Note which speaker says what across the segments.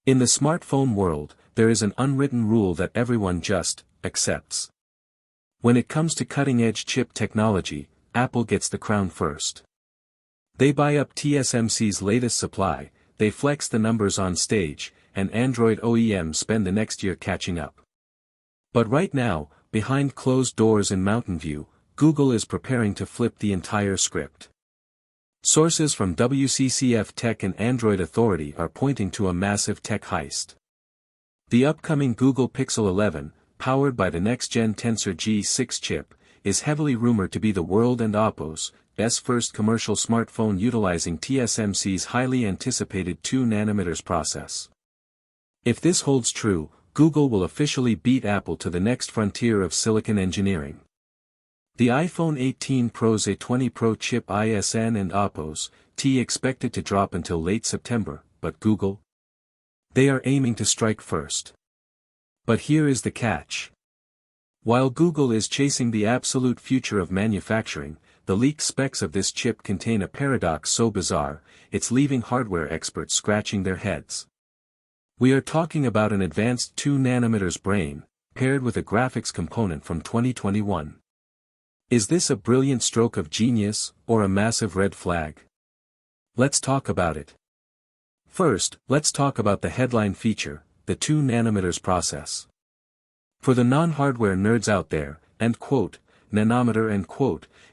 Speaker 1: In the smartphone world, there is an unwritten rule that everyone just accepts. When it comes to cutting-edge chip technology, Apple gets the crown first. They buy up TSMC's latest supply, they flex the numbers on stage, and Android OEMs spend the next year catching up. But right now, behind closed doors in Mountain View, Google is preparing to flip the entire script. Sources from WCCF Tech and Android Authority are pointing to a massive tech heist. The upcoming Google Pixel 11, powered by the next-gen Tensor G6 chip, is heavily rumored to be the world and Apple's first commercial smartphone utilizing TSMC's highly anticipated 2nm process. If this holds true, Google will officially beat Apple to the next frontier of silicon engineering. The iPhone 18 Pro's A20 Pro chip ISN and Apple's T expected to drop until late September, but Google? They are aiming to strike first. But here is the catch. While Google is chasing the absolute future of manufacturing, the leaked specs of this chip contain a paradox so bizarre, it's leaving hardware experts scratching their heads. We are talking about an advanced 2nm brain, paired with a graphics component from 2021. Is this a brilliant stroke of genius, or a massive red flag? Let's talk about it. First, let's talk about the headline feature, the 2nm process. For the non-hardware nerds out there, nanometer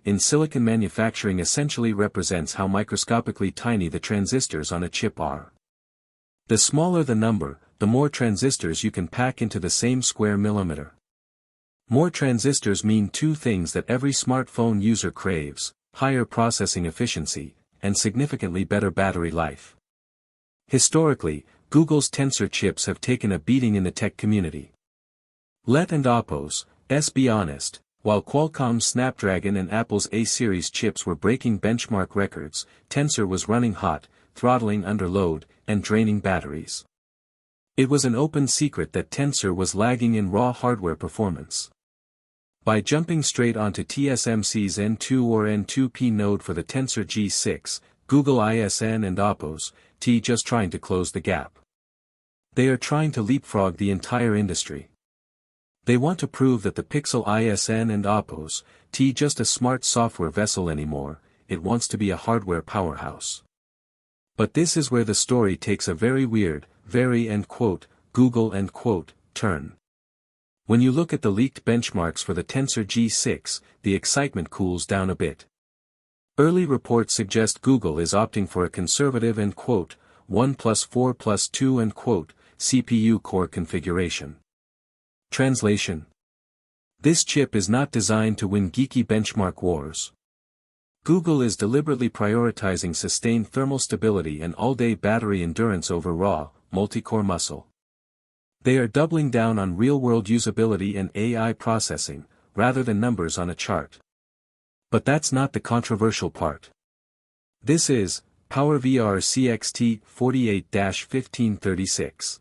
Speaker 1: in silicon manufacturing essentially represents how microscopically tiny the transistors on a chip are. The smaller the number, the more transistors you can pack into the same square millimeter. More transistors mean two things that every smartphone user craves: higher processing efficiency, and significantly better battery life. Historically, Google's Tensor chips have taken a beating in the tech community. Let and Apple's, be honest, while Qualcomm's Snapdragon and Apple's A-series chips were breaking benchmark records, Tensor was running hot, throttling under load, and draining batteries. It was an open secret that Tensor was lagging in raw hardware performance. By jumping straight onto TSMC's N2 or N2P node for the Tensor G6, Google ISN and Apple's T just trying to close the gap. They are trying to leapfrog the entire industry. They want to prove that the Pixel ISN and Apple's T just a smart software vessel anymore, it wants to be a hardware powerhouse. But this is where the story takes a very weird, Google turn. When you look at the leaked benchmarks for the Tensor G6, the excitement cools down a bit. Early reports suggest Google is opting for a conservative 1+4+2 CPU core configuration. Translation: this chip is not designed to win geeky benchmark wars. Google is deliberately prioritizing sustained thermal stability and all-day battery endurance over raw, multi-core muscle. They are doubling down on real-world usability and AI processing, rather than numbers on a chart. But that's not the controversial part. This is PowerVR CXT 48-1536.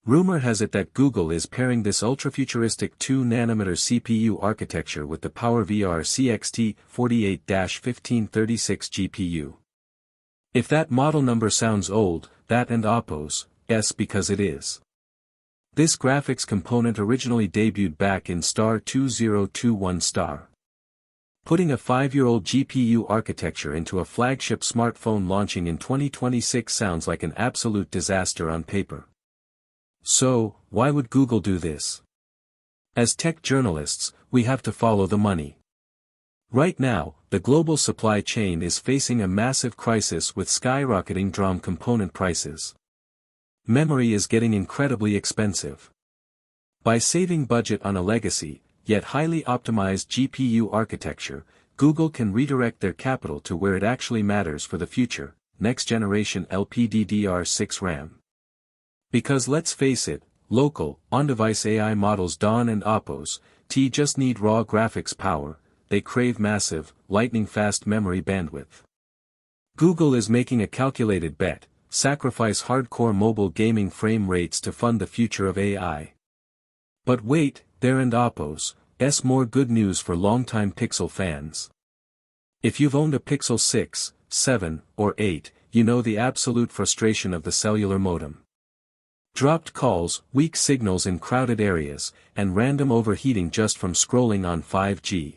Speaker 1: Rumor has it that Google is pairing this ultra-futuristic 2nm CPU architecture with the PowerVR CXT 48-1536 GPU. If that model number sounds old, that and Apple's, because it is. This graphics component originally debuted back in 2021. Putting a 5-year-old GPU architecture into a flagship smartphone launching in 2026 sounds like an absolute disaster on paper. So, why would Google do this? As tech journalists, we have to follow the money. Right now, the global supply chain is facing a massive crisis with skyrocketing DRAM component prices. Memory is getting incredibly expensive. By saving budget on a legacy, yet highly optimized GPU architecture, Google can redirect their capital to where it actually matters for the future, next-generation LPDDR6 RAM. Because let's face it, local, on-device AI models Dawn and Apple's T just need raw graphics power, they crave massive, lightning-fast memory bandwidth. Google is making a calculated bet: sacrifice hardcore mobile gaming frame rates to fund the future of AI. But wait, there and Apple's more good news for longtime Pixel fans. If you've owned a Pixel 6, 7, or 8, you know the absolute frustration of the cellular modem. Dropped calls, weak signals in crowded areas, and random overheating just from scrolling on 5G.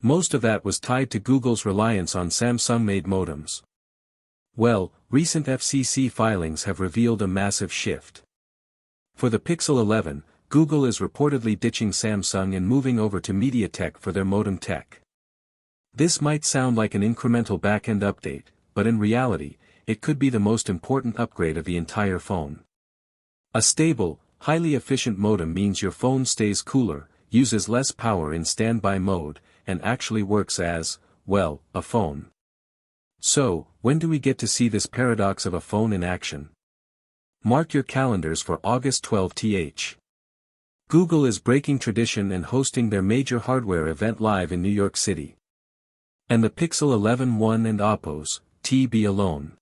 Speaker 1: Most of that was tied to Google's reliance on Samsung-made modems. Well, recent FCC filings have revealed a massive shift. For the Pixel 11, Google is reportedly ditching Samsung and moving over to MediaTek for their modem tech. This might sound like an incremental back-end update, but in reality, it could be the most important upgrade of the entire phone. A stable, highly efficient modem means your phone stays cooler, uses less power in standby mode, and actually works as, well, a phone. So, when do we get to see this paradox of a phone in action? Mark your calendars for August 12th. Google is breaking tradition and hosting their major hardware event live in New York City. And the Pixel 11 won and Oppo's TB alone.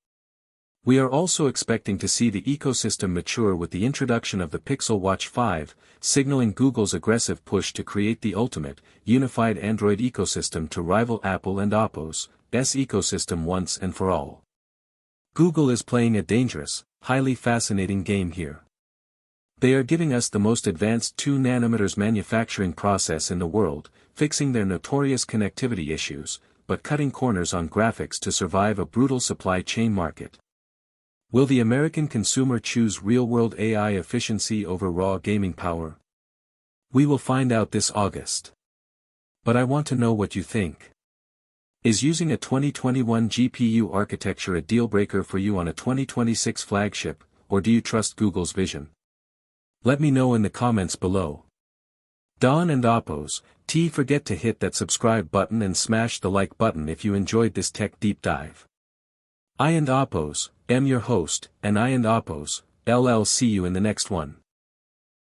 Speaker 1: We are also expecting to see the ecosystem mature with the introduction of the Pixel Watch 5, signaling Google's aggressive push to create the ultimate, unified Android ecosystem to rival Apple and Oppo's ecosystem once and for all. Google is playing a dangerous, highly fascinating game here. They are giving us the most advanced 2nm manufacturing process in the world, fixing their notorious connectivity issues, but cutting corners on graphics to survive a brutal supply chain market. Will the American consumer choose real-world AI efficiency over raw gaming power? We will find out this August. But I want to know what you think. Is using a 2021 GPU architecture a deal-breaker for you on a 2026 flagship, or do you trust Google's vision? Let me know in the comments below. Don and Oppo's forget to hit that subscribe button and smash the like button if you enjoyed this tech deep dive. I and Oppo's am your host, and I and Oppo's, LL see you in the next one.